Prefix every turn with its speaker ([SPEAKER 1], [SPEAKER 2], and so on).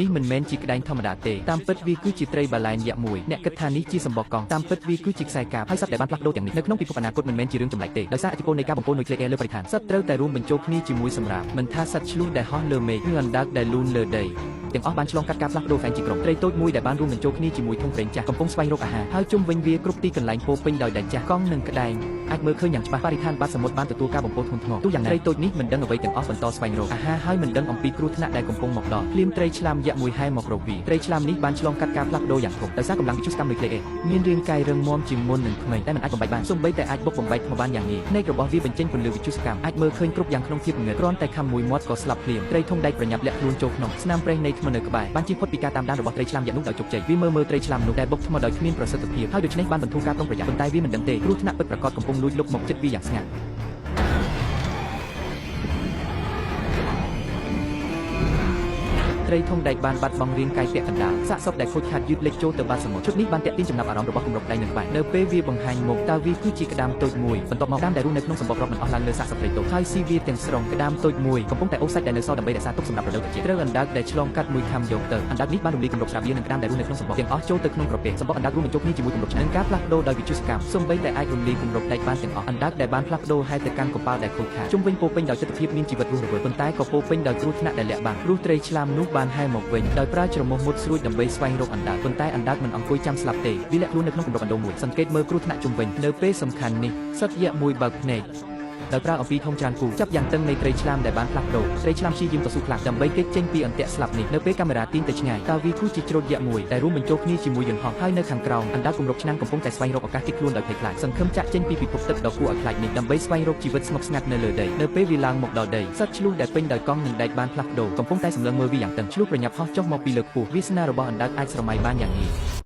[SPEAKER 1] នេះមិនមែនជាក្តែងធម្មតាទេតាមពិតវាគឺជាត្រីបាឡែនយក្សមួយអ្នកគិតថានេះជាសម្បកកង់តាមពិតវាគឺជាខ្សែកាបហើយសត្វដែលបានផ្លាស់ប្ដូរទាំងនេះនៅក្នុងពិភពអនាគតមិនមែនជារឿងចម្លែកទេដោយសារឥទ្ធិពលនៃការបំពុលនុយក្លេអ៊ែរលើបរិស្ថានសត្វត្រូវតែរួមបញ្ចូលគ្នាជាមួយសម្រាប់មិនថាសត្វឆ្លូសដែលហោះលើមេឃឬអណ្ដើកដែលលូនលើដីទាំងអស់បានឆ្លងកាត់ការផ្លាស់ប្ដូរហ្វែងជាក្រុមត្រីតូចមួយដែលបានរួមបញ្ចូលគ្នាជាមួយធុងប្រេងចាស់កំពុងស្វែងរកអាហារហើយជុំវិញវាគ្រប់ទីកន្លែងពោពេញដោយដែកចាស់កង់និងក្តែងអាចមើលឃើញយ៉ាងច្បាស់បរិស្ថានបាតសមុទ្របានទទួលការបំពុលធ្ងន់ធ្ងរទោះយ៉ាងណាត្រីតូចនេះមិនដឹងអ្វីទាំងអស់បន្តស្វែងរកអាហារហើយមិនដឹងអំពីគ្រោះថ្នាក់ដែលកំពុងមកដល់ភ្លាមត្រីឆ្លាមយក្សមួយហែមករកវាត្រីឆ្លាមនេះបានឆ្លងកាត់ការផ្លាស់ប្ដូរយ៉ាងធំដោយសារកម្លាំងវិទ្យុសកម្មនុយក្លេអ៊ែរមានរាងកាយរឹងមាំជាងមុននិងថ្មីតែមិនអាចបំបែកបានសូម្បីតែអាចបុកបំបែកថ្មបានយ៉ាងងាយភ្នែករបស់វាបញ្ចេញពន្លឺវិទ្យុសកម្មអាចមើលឃើញគ្រប់យ៉ាងក្នុងភាពងងឹតគ្រាន់តែខំមួយមាត់ក៏ស្លាប់ភ្លាមត្រីធំដែកប្រញាប់លាក់ខ្លួនចូលក្នុងស្នាមប្រេះនៃថ្មនៅក្បែរបានជៀសផុតពីការតាមដានរបស់ត្រីឆ្លាមយក្សនោះដោយជោគជ័យវាមើលត្រីឆ្លាមនោះដែលបុកថ្មដោយគ្មានប្រសិទ្ធភាពហើយដូច្នេះបានបន្ធូរការប្រុងប្រយ័ត្នប៉ុន្តែវាមិនដឹងទេគ្រោះថ្នាក់ពិតប្រាកដកំពុងលួចលុកមកជិតវាយ៉ាងស្ងាត់ត្រីធំដែកបានបាត់បង់រាងកាយពាក់កណ្ដាលសាកសពដែលខូចខាតយឺតលេចចូលទៅបាតសមុទ្រឈុតនេះបានទាក់ទាញចំណាប់អារម្មណ៍របស់គម្រប់ដៃនិងក្បែរនៅពេលវាបង្ហាញមុខតើវាគឺជាក្តាមតូចមួយបន្ទាប់មកក្តាមដែលរស់នៅក្នុងសម្បករាប់មិនអស់ឡើងលើសាកសពត្រីតូចហើយស៊ីវាទាំងស្រុងក្តាមតូចមួយកំពុងតែអូសសាច់ដែលនៅសល់ដើម្បីរក្សាទុកសម្រាប់រដូវត្រជាក់ត្រូវអណ្ដើកដែលឆ្លងកាត់មួយខាំយកទៅអណ្ដើកនេះបានរំលាយគម្របស្រាបៀរនិងក្តាមដែលរស់នៅក្នុងសម្បកទាំងអស់ចូលទៅក្នុងក្រពះសម្បកអណ្ដើករួមបញ្ចូលគ្នាជាមួយគម្របឆ្អឹងការផ្លាស់ប្ដូរដោយវិទ្យុសកម្មសូម្បីតែអាចរំលាយគម្របដែកបានទាំងអស់អណ្ដើកដែលបានផ្លាស់ប្ដូរហែកទៅកាន់កប៉ាល់ដែលខូចខាតជុំវិញពោពេញដោយទិដ្ឋភាពមានជីវិតរស់រវើកប៉ុន្តែក៏ពោពេញដោយគ្រោះថ្នាក់ដែលលាក់បាំងព្រោះត្រីឆ្លាមនោះបានហែមកវិញដោយប្រើច្រមុះមុតស្រួចដើម្បីស្វែងរកអណ្ដើកប៉ុន្តែអណ្ដើកមិនអង្គុយចាំស្លាប់ទេវាលាក់ខ្លួននៅក្នុងគម្របអណ្ដូងមួយសង្កេតមើលគ្រោះថ្នាក់ជុំវិញនៅពេលសំខាន់នេះសត្វយក្សមួយបើកភ្នែកដោយប្រើអំពីធំច្រើនគូចាប់យ៉ាងតឹងនៃត្រីឆ្លាមដែលបានផ្លាស់ប្ដូរត្រីឆ្លាមព្យាយាមតស៊ូខ្លាំងដើម្បីគេចចេញពីអន្ទាក់ស្លាប់នេះនៅពេលកាមេរ៉ាទាញទៅឆ្ងាយតើវាគឺជាជ្រូតយក្សមួយដែលរួមបញ្ចូលគ្នាជាមួយយន្តហោះហើយនៅខាងក្រោមអណ្ដើកគម្របឆ្នាំងកំពុងតែស្វែងរកឱកាសគេចខ្លួនដោយភ័យខ្លាចសង្ឃឹមចាក់ចេញពីពិភពទឹកដ៏គួរឲ្យខ្លាចនេះដើម្បីស្វែងរកជីវិតស្ងប់ស្ងាត់នៅលើដីនៅពេលវាឡើងមកដល់ដីសត្វឆ្លូសដែលពេញដោយកង់និងដែកបានផ្លាស់ប្ដូរកំពុងតែសម្លឹងមើលវាយ៉ាងតឹងឆ្លុះប្រញាប់ហោះចុះមកពីលើខ្ពស់វាសនារបស់អណ្ដើកអាចស្រមៃបានយ៉ាងងាយ